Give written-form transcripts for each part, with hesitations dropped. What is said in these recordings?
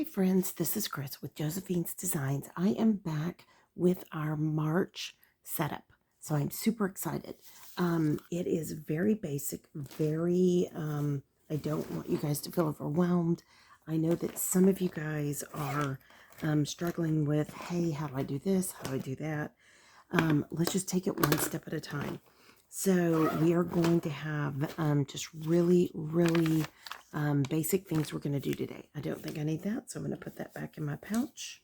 Hi friends, this is Chris with Josephine's Designs. I am back with our March setup, so I'm super excited. It is very basic, I don't want you guys to feel overwhelmed. I know that some of you guys are struggling with, hey, how do I do this? How do I do that? Let's just take it one step at a time. So we are going to have just really basic things we're going to do today. I don't think I need that, so I'm going to put that back in my pouch.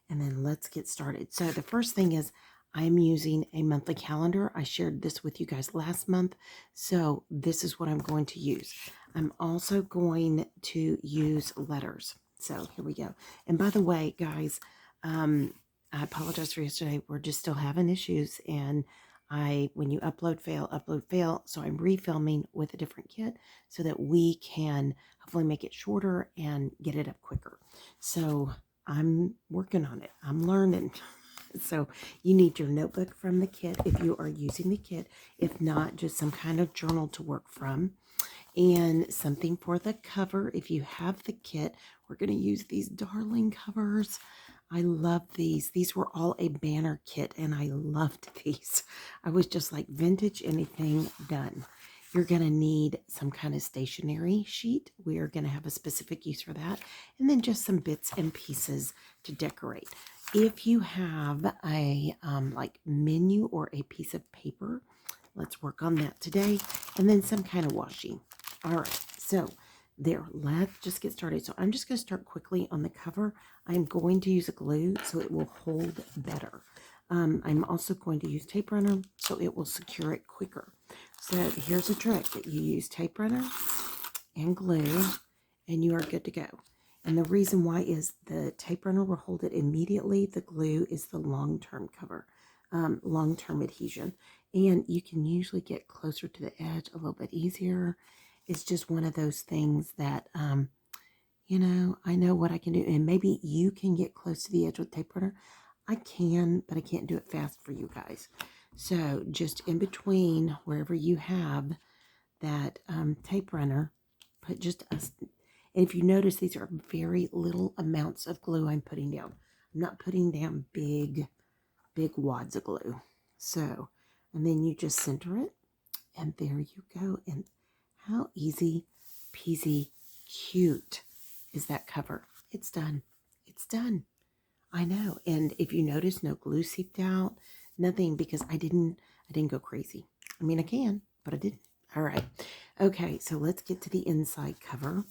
And then let's get started. So the first thing is I'm using a monthly calendar. I shared this with you guys last month, so this is what I'm going to use. I'm also going to use letters. So here we go. And by the way, guys, I apologize for yesterday. We're just still having issues, and when you upload, fail. So I'm refilming with a different kit so that we can hopefully make it shorter and get it up quicker. So I'm working on it. I'm learning. So you need your notebook from the kit if you are using the kit. If not, just some kind of journal to work from. And something for the cover. If you have the kit, we're going to use these darling covers. I love these. These were all a banner kit, and I loved these. I was just like, vintage anything done. You're going to need some kind of stationery sheet. We are going to have a specific use for that. And then just some bits and pieces to decorate. If you have a like menu or a piece of paper, let's work on that today. And then some kind of washi. All right, so there, let's just get started. So I'm just going to start quickly on the cover. I'm going to use a glue so it will hold better. I'm also going to use tape runner so it will secure it quicker. So here's a trick that you use tape runner and glue and you are good to go. And the reason why is the tape runner will hold it immediately. The glue is the long-term cover, long-term adhesion. And you can usually get closer to the edge a little bit easier. It's just one of those things that, you know, I know what I can do. And maybe you can get close to the edge with tape runner. I can, but I can't do it fast for you guys. So just in between, wherever you have that tape runner, put just a... And if you notice, these are very little amounts of glue I'm putting down. I'm not putting down big wads of glue. So, and then you just center it. And there you go. And how easy peasy cute is that cover? It's done. It's done. I know. And if you notice, no glue seeped out, nothing, because I didn't go crazy. I mean, I can, but I didn't. All right. Okay, so let's get to the inside cover.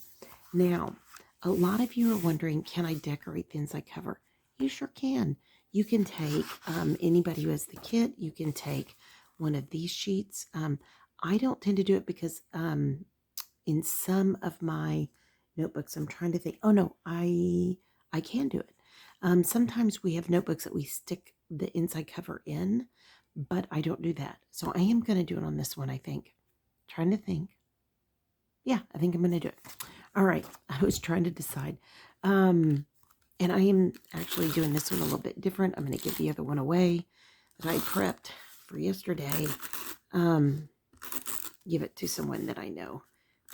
Now, a lot of you are wondering, can I decorate the inside cover? You sure can. You can take, anybody who has the kit, you can take one of these sheets. I don't tend to do it because in some of my notebooks, I'm trying to think, oh no, I can do it. Sometimes we have notebooks that we stick the inside cover in, but I don't do that. So I am going to do it on this one, I think. Trying to think. Yeah, I think I'm going to do it. All right, I was trying to decide. And I am actually doing this one a little bit different. I'm going to give the other one away that I prepped for yesterday. Give it to someone that I know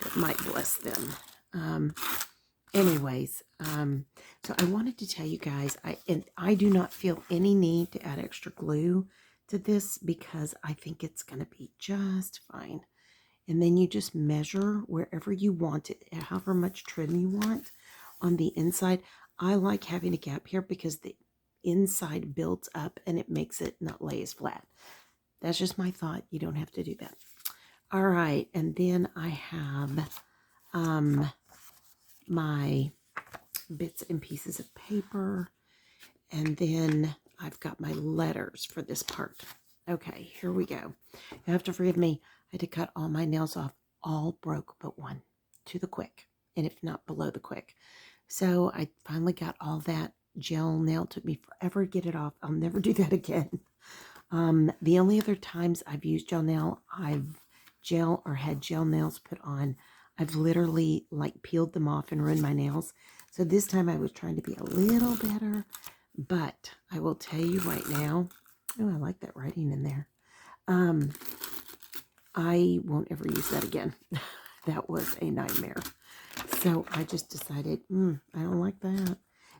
that might bless them. So I wanted to tell you guys, I do not feel any need to add extra glue to this because I think it's going to be just fine. And then you just measure wherever you want it, however much trim you want on the inside. I like having a gap here because the inside builds up and it makes it not lay as flat. That's just my thought. You don't have to do that. All right, and then I have my bits and pieces of paper, and then I've got my letters for this part. Okay, here we go. You have to forgive me. I had to cut all my nails off, all broke but one, to the quick, and if not below the quick. So I finally got all that gel nail. Took me forever to get it off. I'll never do that again. The only other times I've used gel nail, I've had gel nails put on, I've literally like peeled them off and ruined my nails. So this time I was trying to be a little better, but I will tell you right now, oh, I like that writing in there. I won't ever use that again. That was a nightmare. So I just decided, I don't like that.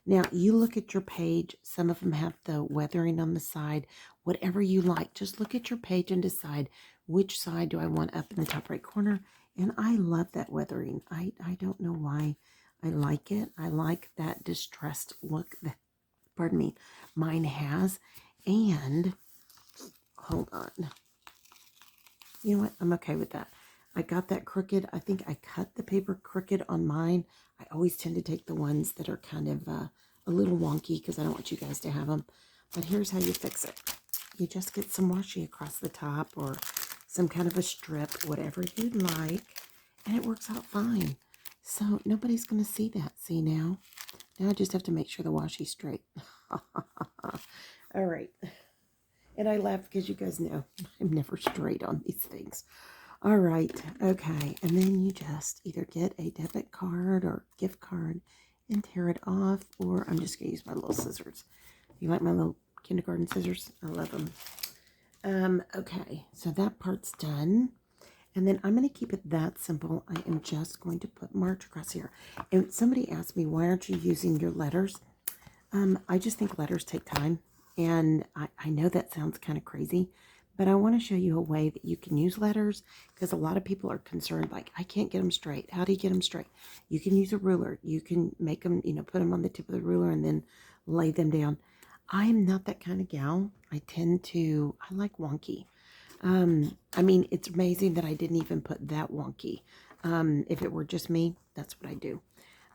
Now, you look at your page. Some of them have the weathering on the side. Whatever you like, just look at your page and decide which side do I want up in the top right corner. And I love that weathering. I don't know why I like it. I like that distressed look that, pardon me, mine has. And, hold on. You know what? I'm okay with that. I got that crooked. I think I cut the paper crooked on mine. I always tend to take the ones that are kind of a little wonky because I don't want you guys to have them. But here's how you fix it. You just get some washi across the top or some kind of a strip, whatever you'd like, and it works out fine. So nobody's going to see that. See now? Now I just have to make sure the washi's straight. All right. And I laugh because you guys know I'm never straight on these things. All right, okay. And then you just either get a debit card or gift card and tear it off, or I'm just going to use my little scissors. You like my little kindergarten scissors? I love them. Okay, so that part's done. And then I'm going to keep it that simple. I am just going to put March across here. And somebody asked me, why aren't you using your letters? I just think letters take time. And I know that sounds kind of crazy, but I want to show you a way that you can use letters because a lot of people are concerned, like, I can't get them straight. How do you get them straight? You can use a ruler. You can make them, put them on the tip of the ruler and then lay them down. I'm not that kind of gal. I like wonky. I mean, it's amazing that I didn't even put that wonky. If it were just me, that's what I do.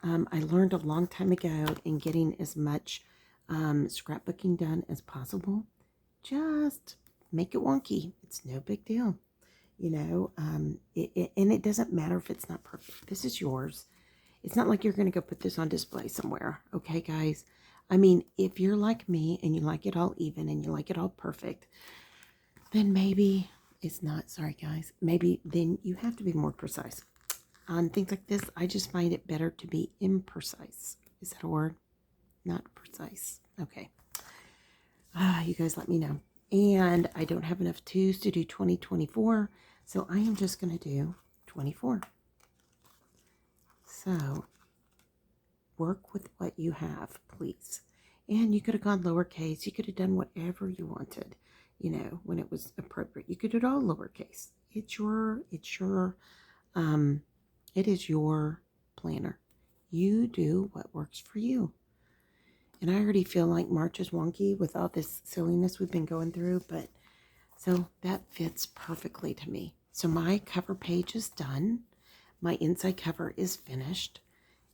I learned a long time ago in getting as much scrapbooking done as possible. Just make it wonky. It's no big deal. And it doesn't matter if it's not perfect. This is yours. It's not like you're going to go put this on display somewhere. Okay, guys? I mean, if you're like me and you like it all even and you like it all perfect, then maybe it's not. Sorry, guys. Maybe then you have to be more precise. On things like this, I just find it better to be imprecise. Is that a word? Not precise. Okay. You guys let me know. And I don't have enough twos to do 2024, so I am just going to do 24. So work with what you have, please. And you could have gone lowercase. You could have done whatever you wanted, when it was appropriate. You could do it all lowercase. It is your planner. You do what works for you. And I already feel like March is wonky with all this silliness we've been going through, but so that fits perfectly to me. So my cover page is done. My inside cover is finished.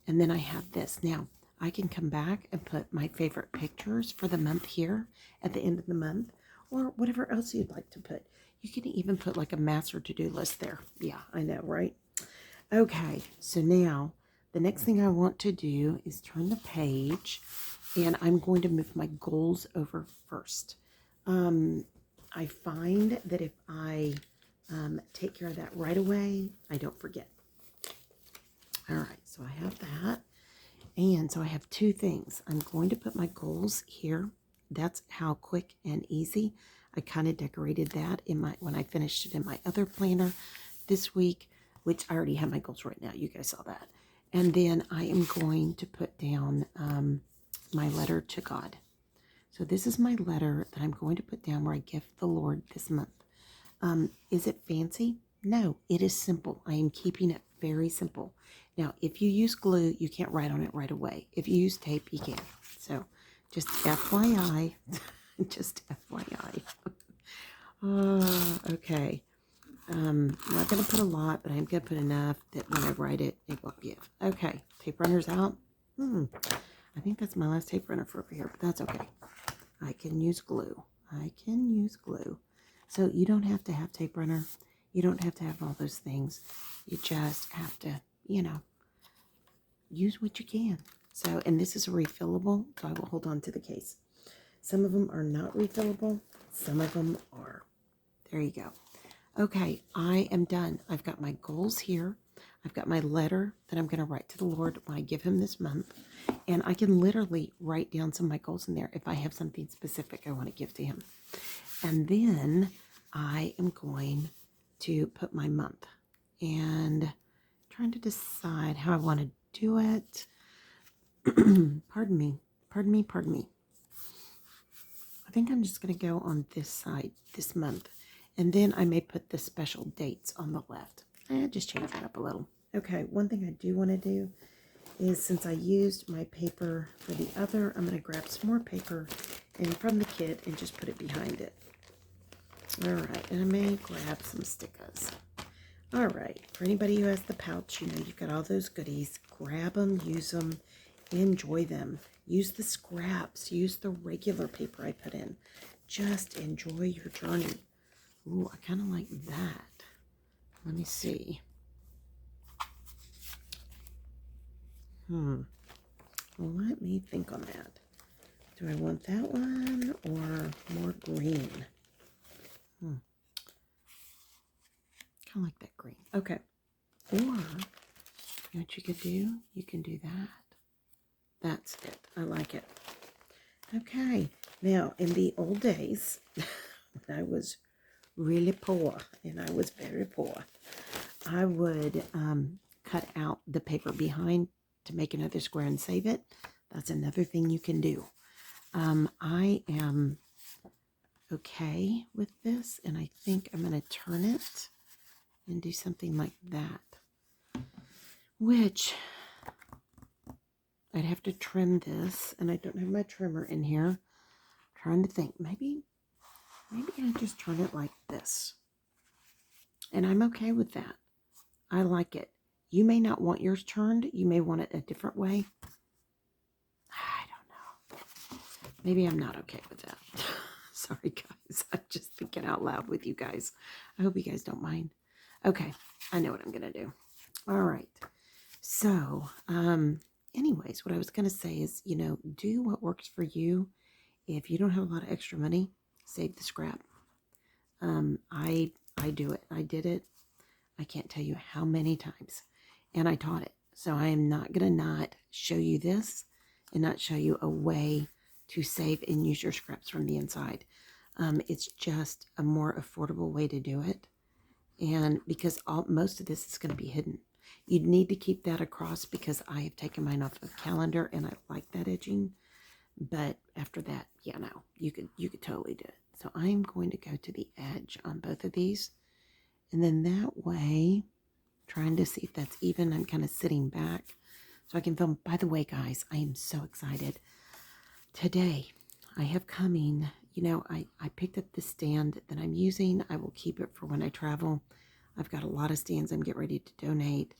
And then I have this. Now, I can come back and put my favorite pictures for the month here at the end of the month, or whatever else you'd like to put. You can even put like a master to-do list there. Yeah, I know, right? Okay, so now the next thing I want to do is turn the page, and I'm going to move my goals over first. I find that if I take care of that right away, I don't forget. All right, so I have that. And so I have two things. I'm going to put my goals here. That's how quick and easy. I kind of decorated that when I finished it in my other planner this week, which I already have my goals right now. You guys saw that. And then I am going to put down my letter to God. So this is my letter that I'm going to put down where I gift the Lord this month. Is it fancy? No, it is simple. I am keeping it very simple. Now, if you use glue, you can't write on it right away. If you use tape, you can. So just FYI, just FYI. Okay. I'm not going to put a lot, but I'm going to put enough that when I write it, it won't give. Okay, tape runner's out. I think that's my last tape runner for over here, but that's okay. I can use glue. So you don't have to have tape runner. You don't have to have all those things. You just have to, use what you can. So, and this is a refillable, so I will hold on to the case. Some of them are not refillable. Some of them are. There you go. Okay, I am done. I've got my goals here. I've got my letter that I'm going to write to the Lord when I give him this month. And I can literally write down some of my goals in there if I have something specific I want to give to him. And then I am going to put my month. And trying to decide how I want to do it. Pardon me. Pardon me. I think I'm just going to go on this side this month. And then I may put the special dates on the left. Just change it up a little. Okay, one thing I do want to do is, since I used my paper for the other, I'm going to grab some more paper and from the kit and just put it behind it. All right, and I may grab some stickers. All right, for anybody who has the pouch, you know, you've got all those goodies. Grab them, use them, enjoy them. Use the scraps, use the regular paper I put in. Just enjoy your journey. Ooh, I kind of like that. Let me see. Well, let me think on that. Do I want that one or more green? Kind of like that green. Okay. Or, you know what you could do? You can do that. That's it. I like it. Okay. Now, in the old days, when I was really poor, and I was very poor, I would cut out the paper behind to make another square and save it. That's another thing you can do. I am okay with this, and I think I'm going to turn it and do something like that, which I'd have to trim this, and I don't have my trimmer in here. I'm trying to think, maybe I just turn it like this, and I'm okay with that. I like it. You may not want yours turned. You may want it a different way. I don't know. Maybe I'm not okay with that. Sorry, guys. I'm just thinking out loud with you guys. I hope you guys don't mind. Okay, I know what I'm going to do. All right. So, anyways, what I was going to say is, you know, do what works for you. If you don't have a lot of extra money, save the scrap. I do it. I did it. I can't tell you how many times. And I taught it. So I am not going to not show you this and not show you a way to save and use your scraps from the inside. It's just a more affordable way to do it. And because most of this is going to be hidden. You'd need to keep that across because I have taken mine off of calendar and I like that edging. But after that, yeah, no, you could totally do it. So I'm going to go to the edge on both of these. And then that way, trying to see if that's even, I'm kind of sitting back so I can film. By the way, guys, I am so excited. Today, I have coming, you know, I picked up the stand that I'm using. I will keep it for when I travel. I've got a lot of stands I'm getting ready to donate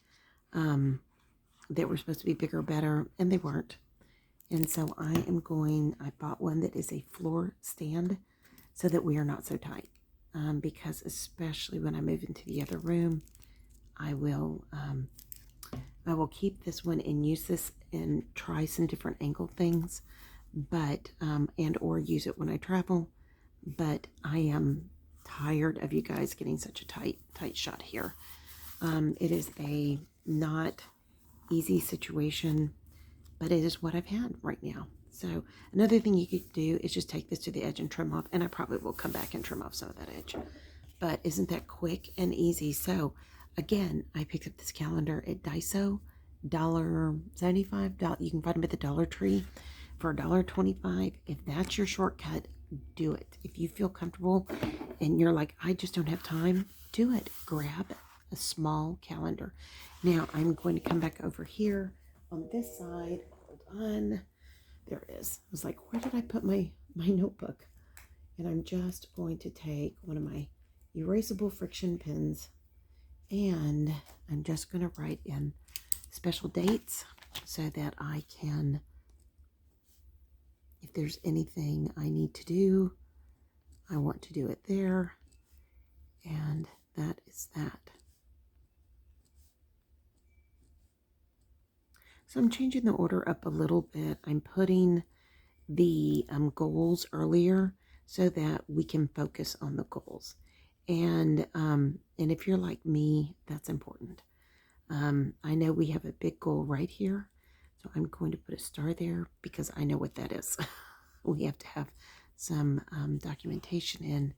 that were supposed to be bigger, better, and they weren't. And so I bought one that is a floor stand so that we are not so tight. Because especially when I move into the other room, I will keep this one and use this and try some different angle things, but and or use it when I travel. But I am tired of you guys getting such a tight shot here. It is a not easy situation, but it is what I've had right now. So another thing you could do is just take this to the edge and trim off, and I probably will come back and trim off some of that edge. But isn't that quick and easy? So again, I picked up this calendar at Daiso, $1.75. You can find them at the Dollar Tree for $1.25. If that's your shortcut, do it. If you feel comfortable and you're like, I just don't have time, do it. Grab a small calendar. Now I'm going to come back over here on this side. Hold on. There it is. I was like, where did I put my notebook? And I'm just going to take one of my erasable friction pens and I'm just going to write in special dates so that I can, if there's anything I need to do, I want to do it there. And that is that. So I'm changing the order up a little bit. I'm putting the goals earlier so that we can focus on the goals. And if you're like me, that's important. I know we have a big goal right here, so I'm going to put a star there because I know what that is. We have to have some documentation in,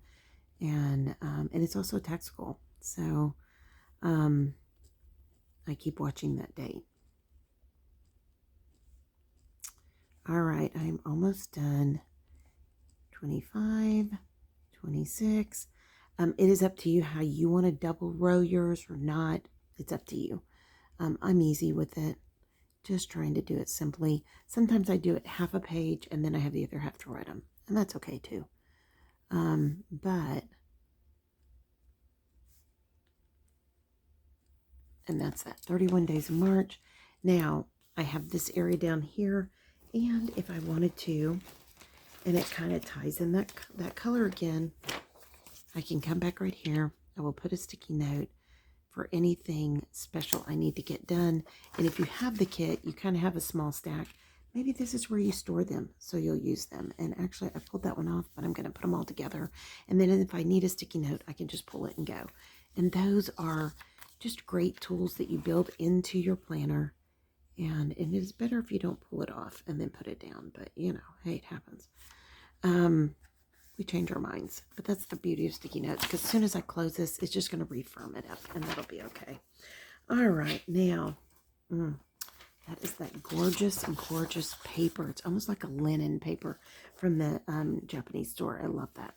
and it's also a tax goal. So I keep watching that date. All right, I'm almost done. 25, 26. It is up to you how you want to double row yours or not. It's up to you. I'm easy with it. Just trying to do it simply. Sometimes I do it half a page and then I have the other half to write them. And that's okay too. And that's that. 31 days of March. Now, I have this area down here. And if I wanted to, and it kind of ties in that color again, I can come back right here. I will put a sticky note for anything special I need to get done. And if you have the kit, you kind of have a small stack. Maybe this is where you store them, so you'll use them. And actually, I pulled that one off, but I'm going to put them all together. And then if I need a sticky note, I can just pull it and go. And those are just great tools that you build into your planner. And it is better if you don't pull it off and then put it down. But, you know, hey, it happens. We change our minds. But that's the beauty of sticky notes, because as soon as I close this, it's just going to refirm it up, and that'll be okay. All right, now, that is that gorgeous, gorgeous paper. It's almost like a linen paper from the Japanese store. I love that.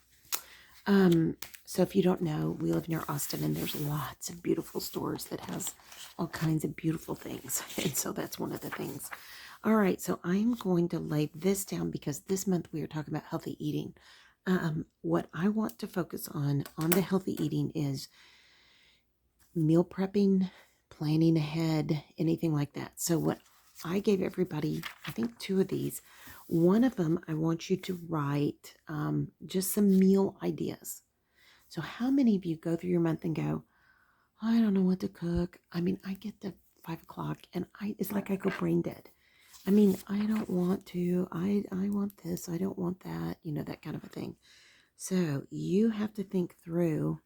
So if you don't know, we live near Austin, and there's lots of beautiful stores that has all kinds of beautiful things. And so that's one of the things. All right, so I'm going to lay this down because this month we are talking about healthy eating. What I want to focus on the healthy eating is meal prepping, planning ahead, anything like that. So what I gave everybody, I think 2 of these. One of them, I want you to write just some meal ideas. So how many of you go through your month and go, I don't know what to cook? I mean, I get to 5 o'clock and it's like I go brain dead. I mean, I don't want to, I want this, I don't want that, you know, that kind of a thing. So you have to think through,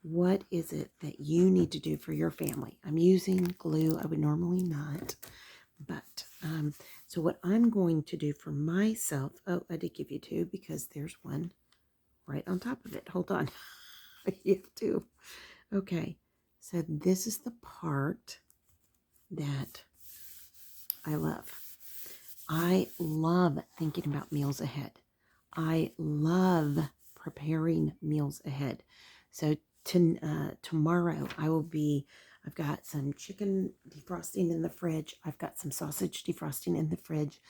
what is it that you need to do for your family? I'm using glue. I would normally not, but so what I'm going to do for myself, oh, I did give you 2 because there's one right on top of it. Hold on. You have 2. Okay, so this is the part that I love. I love thinking about meals ahead. I love preparing meals ahead. So tomorrow I've got some chicken defrosting in the fridge. I've got some sausage defrosting in the fridge.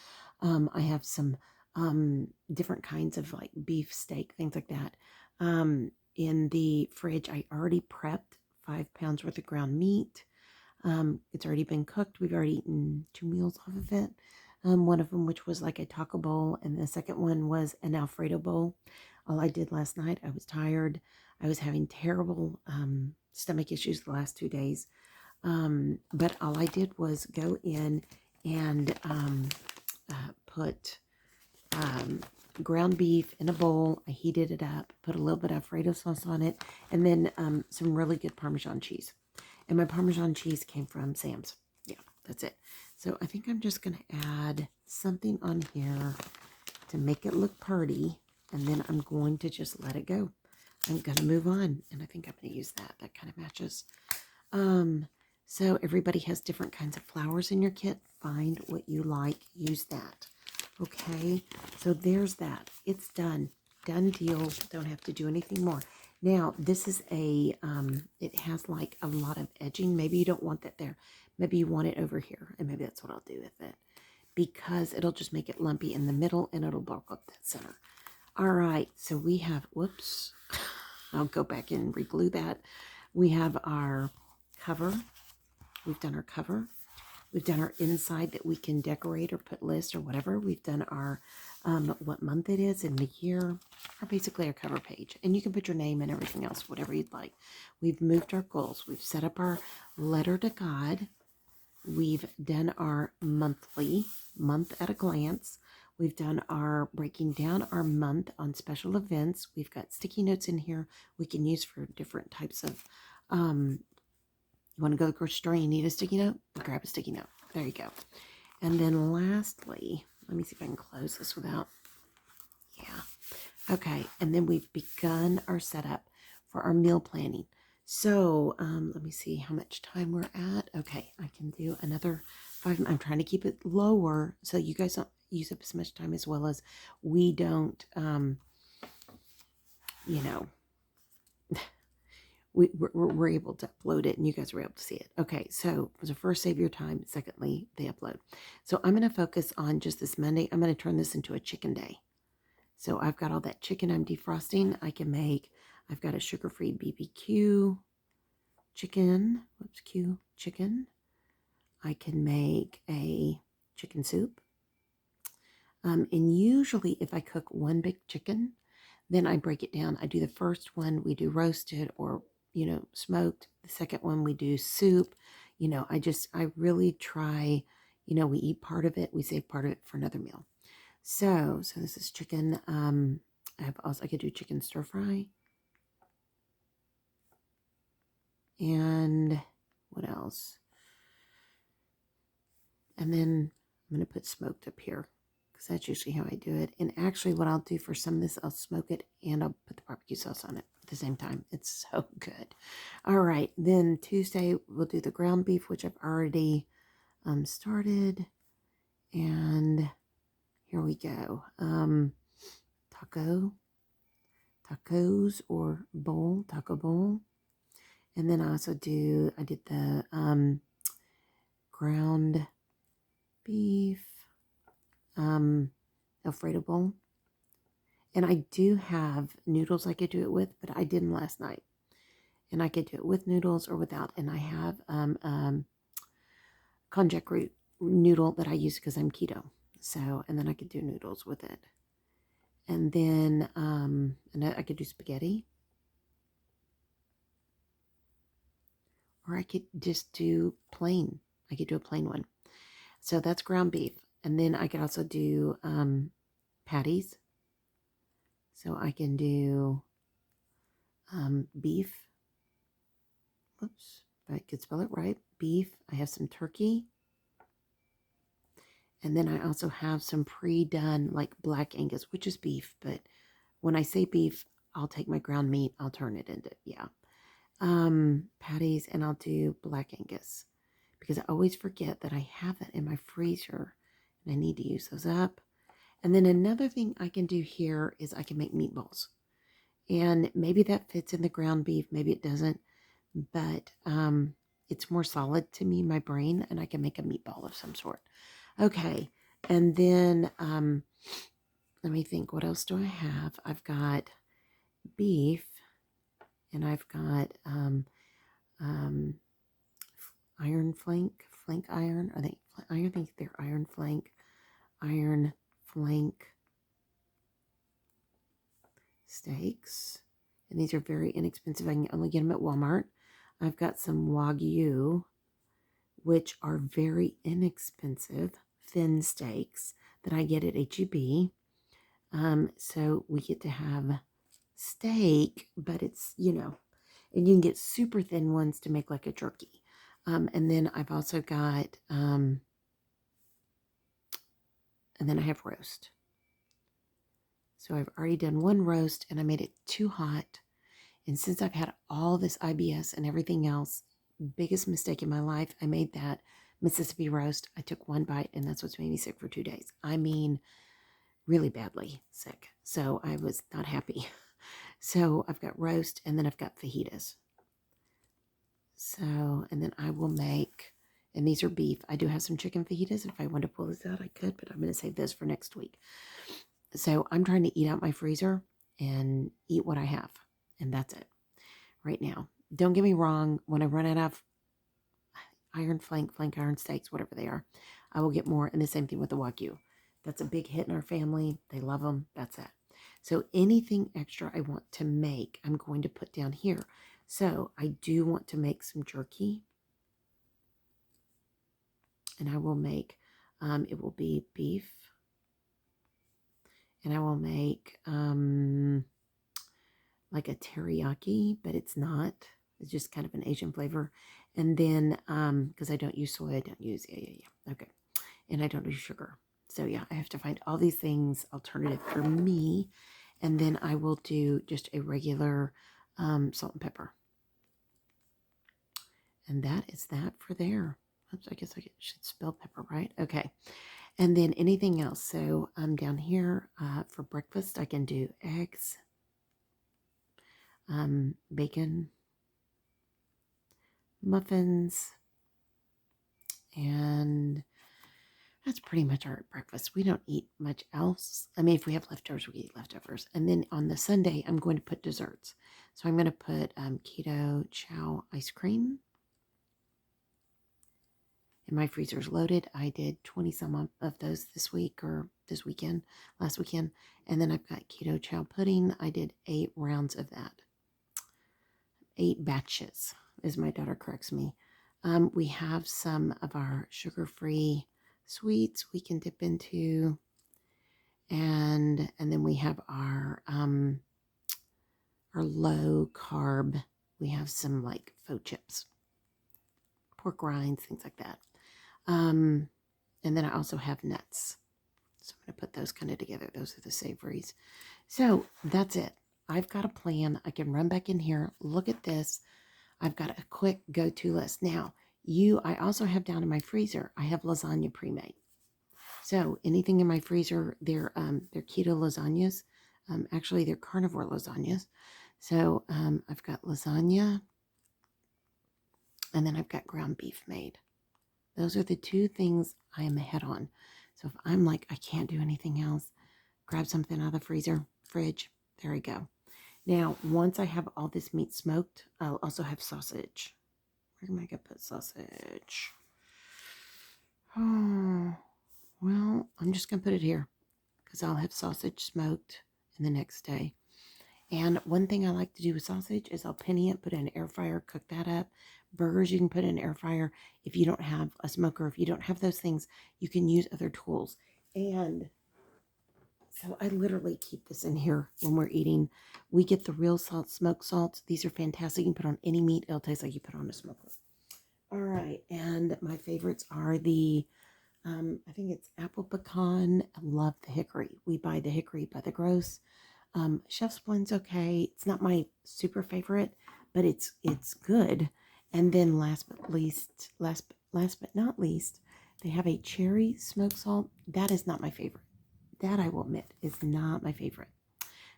I have some different kinds of like beef steak, things like that. In the fridge, I already prepped 5 pounds worth of ground meat. It's already been cooked. We've already eaten 2 meals off of it. One of them, which was like a taco bowl, and the second one was an Alfredo bowl. All I did last night, I was tired. I was having terrible stomach issues the last 2 days. But all I did was go in and put ground beef in a bowl. I heated it up, put a little bit of Alfredo sauce on it, and then some really good Parmesan cheese. And my Parmesan cheese came from Sam's. Yeah, that's it. So I think I'm just going to add something on here to make it look pretty. And then I'm going to just let it go. I'm going to move on. And I think I'm going to use that. That kind of matches. So everybody has different kinds of flowers in your kit. Find what you like. Use that. Okay. So there's that. It's done. Done deal. Don't have to do anything more. Now, this is it has like a lot of edging. Maybe you don't want that there. Maybe you want it over here. And maybe that's what I'll do with it. Because it'll just make it lumpy in the middle and it'll bulk up that center. All right. So we have, whoops. I'll go back and re-glue that. We have our cover. We've done our cover. We've done our inside that we can decorate or put lists or whatever. We've done our what month it is in the year, or basically our cover page. And you can put your name and everything else, whatever you'd like. We've moved our goals. We've set up our letter to God. We've done our monthly, month at a glance. We've done our breaking down our month on special events. We've got sticky notes in here we can use for different types of, you want to go to the grocery store and you need a sticky note? Grab a sticky note. There you go. And then lastly, let me see if I can close this without, yeah. Okay, and then we've begun our setup for our meal planning. So let me see how much time we're at. Okay, I can do another 5. I'm trying to keep it lower so you guys don't use up as much time, as well as we don't, you know, we're able to upload it and you guys are able to see it. Okay, so first, save your time. Secondly, they upload. So I'm going to focus on just this Monday. I'm going to turn this into a chicken day. So I've got all that chicken I'm defrosting. I've got a sugar-free BBQ chicken. Whoops, chicken. I can make a chicken soup. And usually if I cook one big chicken, then I break it down. I do the first one, we do roasted or, smoked. The second one, we do soup. I really try, we eat part of it, we save part of it for another meal. So this is chicken. I could do chicken stir fry. And what else? And then I'm going to put smoked up here because that's usually how I do it. And actually what I'll do for some of this, I'll smoke it and I'll put the barbecue sauce on it at the same time. It's so good. All right. Then Tuesday we'll do the ground beef, which I've already started. And here we go. Tacos or taco bowl. And then I did the ground beef Alfredo bowl. And I do have noodles I could do it with, but I didn't last night. And I could do it with noodles or without. And I have konjac root noodle that I use because I'm keto. So, and then I could do noodles with it. And then I could do spaghetti. Or I could just do plain. I could do a plain one. So that's ground beef. And then I could also do patties. So I can do beef. Whoops, if I could spell it right. Beef. I have some turkey. And then I also have some pre-done like black Angus, which is beef. But when I say beef, I'll take my ground meat. I'll turn it into, patties. And I'll do black Angus. Because I always forget that I have that in my freezer. And I need to use those up. And then another thing I can do here is I can make meatballs. And maybe that fits in the ground beef, maybe it doesn't, but it's more solid to me, my brain, and I can make a meatball of some sort. Okay, and then let me think, what else do I have? I've got beef, and I've got iron flank iron. I think they're iron flank steaks. And these are very inexpensive. I can only get them at Walmart. I've got some Wagyu, which are very inexpensive thin steaks that I get at H-E-B. So we get to have steak, but it's, and you can get super thin ones to make like a jerky. And then I've also got, and then I have roast. So I've already done one roast and I made it too hot. And since I've had all this IBS and everything else, biggest mistake in my life, I made that Mississippi roast. I took one bite and that's what's made me sick for 2 days. I mean, really badly sick. So I was not happy. So I've got roast and then I've got fajitas. So, and then I will make, and these are beef. I do have some chicken fajitas. If I want to pull this out, I could, but I'm going to save this for next week. So I'm trying to eat out my freezer and eat what I have. And that's it right now. Don't get me wrong. When I run out of iron flank iron steaks, whatever they are, I will get more. And the same thing with the Wagyu. That's a big hit in our family. They love them. That's it. So anything extra I want to make, I'm going to put down here. So I do want to make some jerky. And I will make, it will be beef. And I will make like a teriyaki, but it's not. It's just kind of an Asian flavor. And then, because I don't use soy, I don't use, okay. And I don't use sugar. So yeah, I have to find all these things alternative for me. And then I will do just a regular salt and pepper. And that is that for there. Oops, I guess I should spell pepper, right? Okay. And then anything else. So down here for breakfast, I can do eggs, bacon, muffins, and that's pretty much our breakfast. We don't eat much else. I mean, if we have leftovers, we eat leftovers. And then on the Sunday, I'm going to put desserts. So I'm going to put keto chow ice cream. And my freezer's loaded. I did 20 some of those this week or this weekend, last weekend. And then I've got keto chow pudding. I did 8 rounds of that. 8 batches, as my daughter corrects me. We have some of our sugar-free sweets we can dip into. And then we have our low carb. We have some like faux chips, pork rinds, things like that. And then I also have nuts. So I'm going to put those kind of together. Those are the savories. So that's it. I've got a plan. I can run back in here. Look at this. I've got a quick go-to list. Now, I also have down in my freezer, I have lasagna pre-made. So anything in my freezer, they're keto lasagnas. Actually, they're carnivore lasagnas. So I've got lasagna, and then I've got ground beef made. Those are the 2 things I am ahead on. So if I'm like, I can't do anything else, grab something out of the fridge. There we go. Now, once I have all this meat smoked, I'll also have sausage. Where am I going to put sausage? Oh, well, I'm just going to put it here because I'll have sausage smoked in the next day. And one thing I like to do with sausage is I'll penny it, put it in an air fryer, cook that up. Burgers you can put in an air fryer. If you don't have a smoker, if you don't have those things, you can use other tools. And so I literally keep this in here when we're eating. We get the real salt, smoked salts. These are fantastic. You can put on any meat. It'll taste like you put on a smoker. All right. And my favorites are the, I think it's apple pecan. I love the hickory. We buy the hickory by the gross. Chef's Blend's okay. It's not my super favorite, but it's good. And then last but not least, they have a cherry smoked salt. That is not my favorite. That I will admit is not my favorite.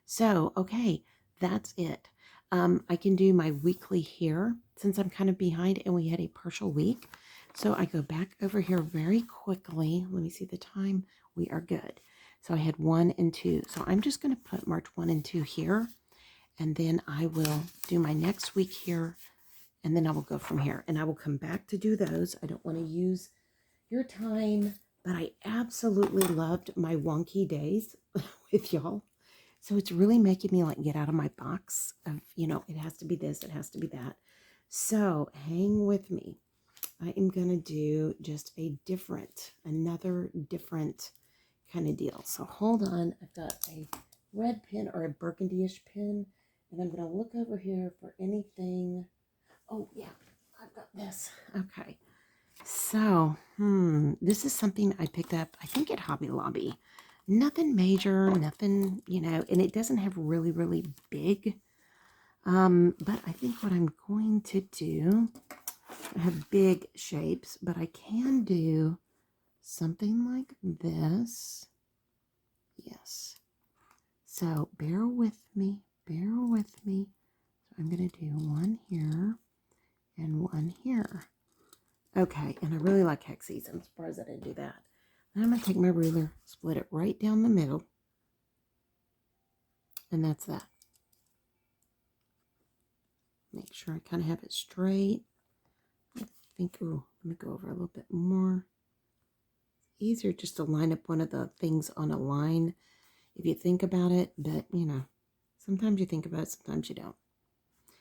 So, okay, that's it. I can do my weekly here since I'm kind of behind and we had a partial week. So I go back over here very quickly. Let me see the time. We are good. So I had 1 and 2. So I'm just going to put March 1 and 2 here. And then I will do my next week here. And then I will go from here. And I will come back to do those. I don't want to use your time. But I absolutely loved my wonky days with y'all. So it's really making me like get out of my box of, it has to be this, it has to be that. So hang with me. I am going to do just another different kind of deal. So hold on. I've got a red pen or a burgundy-ish pen. And I'm going to look over here for anything. Oh, yeah. I've got this. Okay. So, this is something I picked up, I think at Hobby Lobby. Nothing major, nothing, and it doesn't have really, really big. But I think what I'm going to do, I have big shapes, but I can do something like this. Yes. So bear with me, bear with me. So I'm going to do 1 here and 1 here. Okay, and I really like hexes. I'm surprised I didn't do that. Then I'm going to take my ruler, split it right down the middle. And that's that. Make sure I kind of have it straight. I think, let me go over a little bit more. It's easier just to line up one of the things on a line if you think about it. But, sometimes you think about it, sometimes you don't.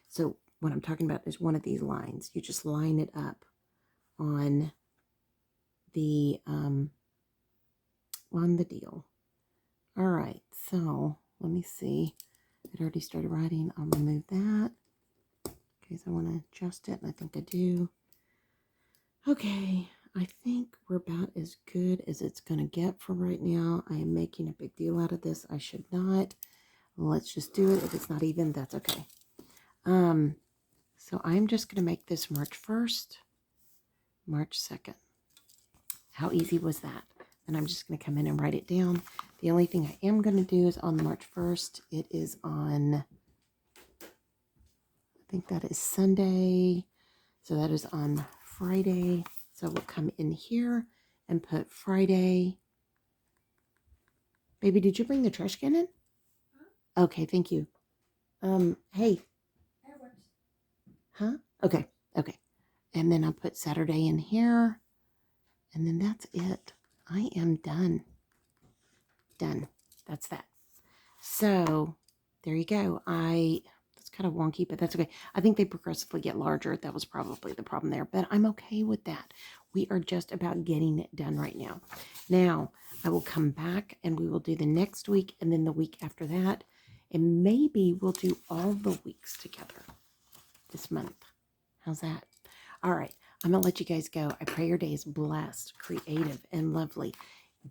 So what I'm talking about is one of these lines. You just line it up on the deal. All right, so let me see. It already started writing. I'll remove that. Okay, so I want to adjust it, and I think I do. Okay, I think we're about as good as it's going to get for right now. I am making a big deal out of this. I should not. Let's just do it. If it's not even, that's okay. So I'm just going to make this March 1st, March 2nd. How easy was that? And I'm just going to come in and write it down. The only thing I am going to do is on March 1st, it is on, I think that is Sunday. So that is on Friday. So we'll come in here and put Friday. Baby, did you bring the trash can in? Okay, thank you. Hey. Huh? Okay, okay. And then I'll put Saturday in here. And then that's it. I am done. Done. That's that. So there you go. That's kind of wonky, but that's okay. I think they progressively get larger. That was probably the problem there, but I'm okay with that. We are just about getting it done right now. Now I will come back and we will do the next week and then the week after that. And maybe we'll do all the weeks together this month. How's that? All right. I'm going to let you guys go. I pray your day is blessed, creative, and lovely.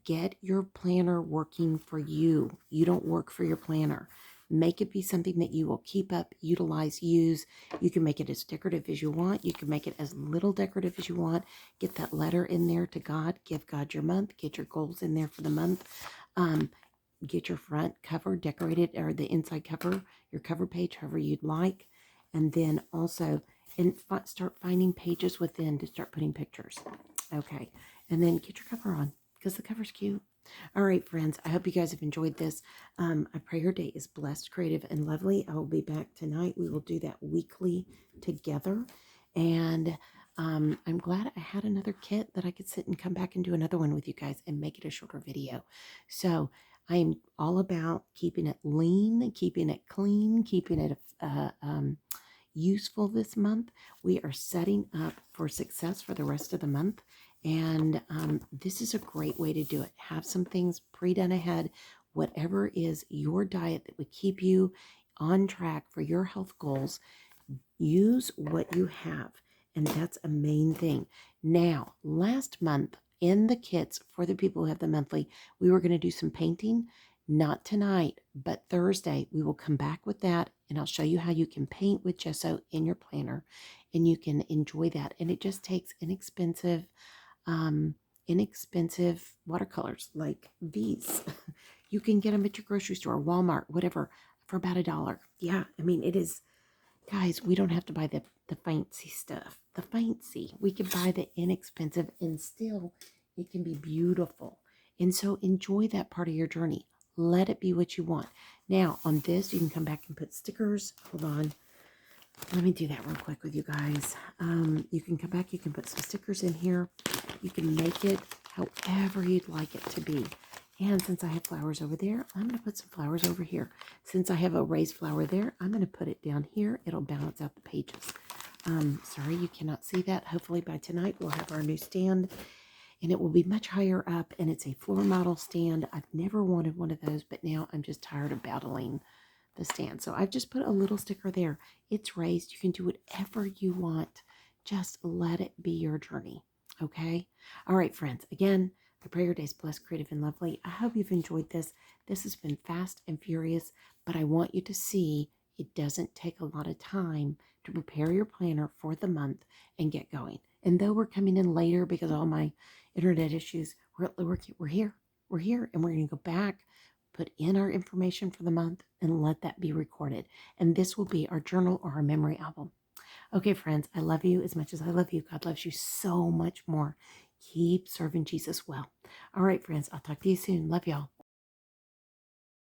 Get your planner working for you. You don't work for your planner. Make it be something that you will keep up, utilize, use. You can make it as decorative as you want. You can make it as little decorative as you want. Get that letter in there to God. Give God your month. Get your goals in there for the month. Get your front cover decorated, or the inside cover, your cover page, however you'd like. And then also, start finding pages within to start putting pictures. Okay. And then get your cover on, because the cover's cute. All right, friends, I hope you guys have enjoyed this. I pray your day is blessed, creative, and lovely. I will be back tonight. We will do that weekly together. And I'm glad I had another kit that I could sit and come back and do another one with you guys and make it a shorter video. So I am all about keeping it lean, keeping it clean, keeping it useful this month. We are setting up for success for the rest of the month. And this is a great way to do it. Have some things pre-done ahead. Whatever is your diet that would keep you on track for your health goals, use what you have. And that's a main thing. Now, last month in the kits for the people who have the monthly, we were going to do some painting. Not tonight, but Thursday, we will come back with that, and I'll show you how you can paint with gesso in your planner, and you can enjoy that. And it just takes inexpensive watercolors like these. You can get them at your grocery store, Walmart, whatever, for about $1. Yeah, I mean, it is, guys, we don't have to buy the fancy stuff. The fancy. We can buy the inexpensive, and still it can be beautiful. And so enjoy that part of your journey. Let it be what you want. Now, on this, you can come back and put stickers. Hold on. Let me do that real quick with you guys. You can come back. You can put some stickers in here. You can make it however you'd like it to be. And since I have flowers over there, I'm going to put some flowers over here. Since I have a raised flower there, I'm going to put it down here. It'll balance out the pages. Sorry, you cannot see that. Hopefully by tonight, we'll have our new stand. And it will be much higher up, and it's a floor model stand. I've never wanted one of those, but now I'm just tired of battling the stand. So I've just put a little sticker there. It's raised. You can do whatever you want. Just let it be your journey, okay? All right, friends. Again, I pray your day's blessed, creative, and lovely. I hope you've enjoyed this. This has been fast and furious, but I want you to see it doesn't take a lot of time to prepare your planner for the month and get going. And though we're coming in later because of all my internet issues, we're here. We're here, and we're going to go back, put in our information for the month, and let that be recorded. And this will be our journal or our memory album. Okay, friends, I love you as much as I love you. God loves you so much more. Keep serving Jesus well. All right, friends, I'll talk to you soon. Love y'all.